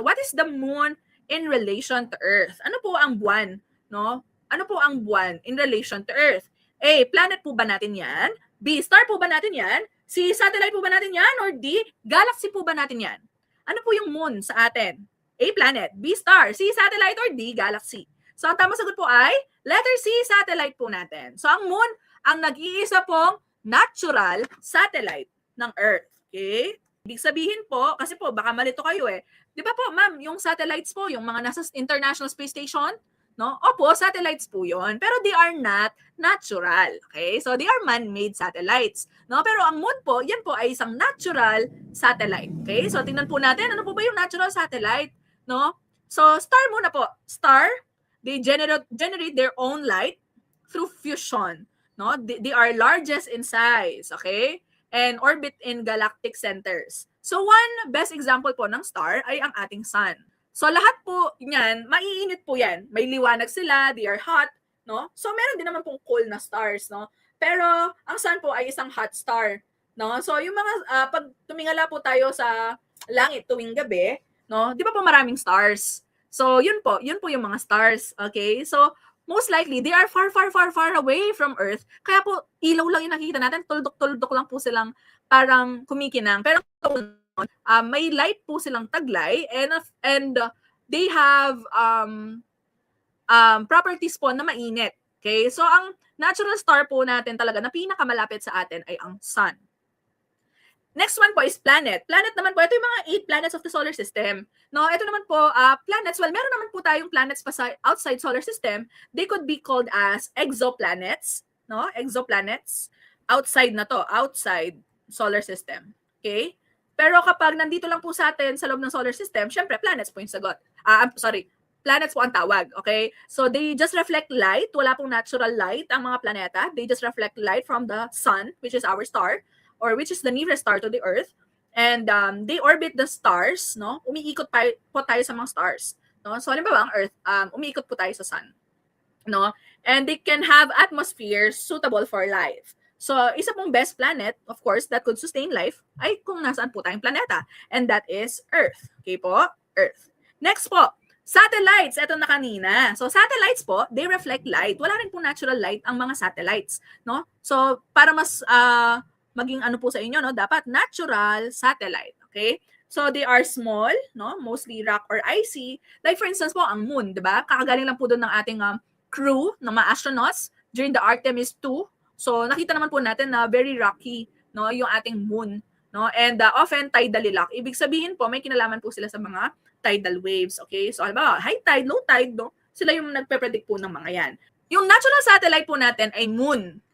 What is the moon in relation to Earth? Ano po ang buwan, no? Ano po ang buwan in relation to Earth? A, planet po ba natin yan? B, star po ba natin yan? C, satellite po ba natin yan? Or D, galaxy po ba natin yan? Ano po yung moon sa atin? A, planet. B, star. C, satellite. Or D, galaxy. So, ang tamang sagot po ay letter C, satellite po natin. So, ang moon, ang nag-iisa pong natural satellite ng Earth. Okay? Ibig sabihin po, kasi po, baka malito kayo eh. Di ba po, ma'am, yung satellites po, yung mga nasa International Space Station, no? Opo, satellites po yon. Pero they are not natural. Okay? So, they are man-made satellites. No? Pero ang moon po, yan po ay isang natural satellite. Okay? So, tingnan po natin, ano po ba yung natural satellite? No? So, star muna po. Star, they generate their own light through fusion. No? They are largest in size. Okay? And orbit in galactic centers. So, one best example po ng star ay ang ating sun. So, lahat po niyan, maiinit po yan. May liwanag sila, they are hot, no? So, meron din naman pong cool na stars, no? Pero, ang sun po ay isang hot star, no? So, yung mga, pag tumingala po tayo sa langit tuwing gabi, no? Di ba po maraming stars? So, yun po yung mga stars, okay? So, most likely, they are far, far, far, far away from Earth. Kaya po, ilaw lang yung nakikita natin, tuldok-tuldok lang po silang parang kumikinang. Pero, may light po silang taglay and they have properties po na mainit. Okay? So, ang natural star po natin talaga na pinakamalapit sa atin ay ang sun. Next one po is planet. Planet naman po, ito yung mga 8 planets of the solar system. No, ito naman po, planets, well, meron naman po tayong planets pa outside solar system. They could be called as exoplanets. No, exoplanets. Outside na to, outside solar system. Okay? Pero kapag nandito lang po sa atin sa loob ng solar system, syempre, planets po yung sagot. Planets po ang tawag. Okay? So, they just reflect light. Wala pong natural light ang mga planeta. They just reflect light from the sun, which is our star, or which is the nearest star to the Earth. And they orbit the stars, no? Umiikot po tayo sa mga stars. No? So, halimbawa, ang Earth, umiikot po tayo sa sun. No? And they can have atmospheres suitable for life. So, isa pong best planet, of course, that could sustain life ay kung nasaan po tayong planeta. And that is Earth. Okay po? Earth. Next po, satellites. Ito na kanina. So, satellites po, they reflect light. Wala rin po natural light ang mga satellites. No? So, para mas maging ano po sa inyo, no? Dapat natural satellite. Okay? So, they are small, no? Mostly rock or icy. Like, for instance po, ang moon, di ba? Kakagaling lang po doon ng ating crew, ng mga astronauts during the Artemis 2. So, nakita naman po natin na very rocky, no, yung ating moon, no? And often tidally lock. Ibig sabihin po, may kinalaman po sila sa mga tidal waves, okay? So, halimbawa, high tide, low tide, no? Sila yung nagpe-predict po ng mga yan. Yung natural satellite po natin ay moon.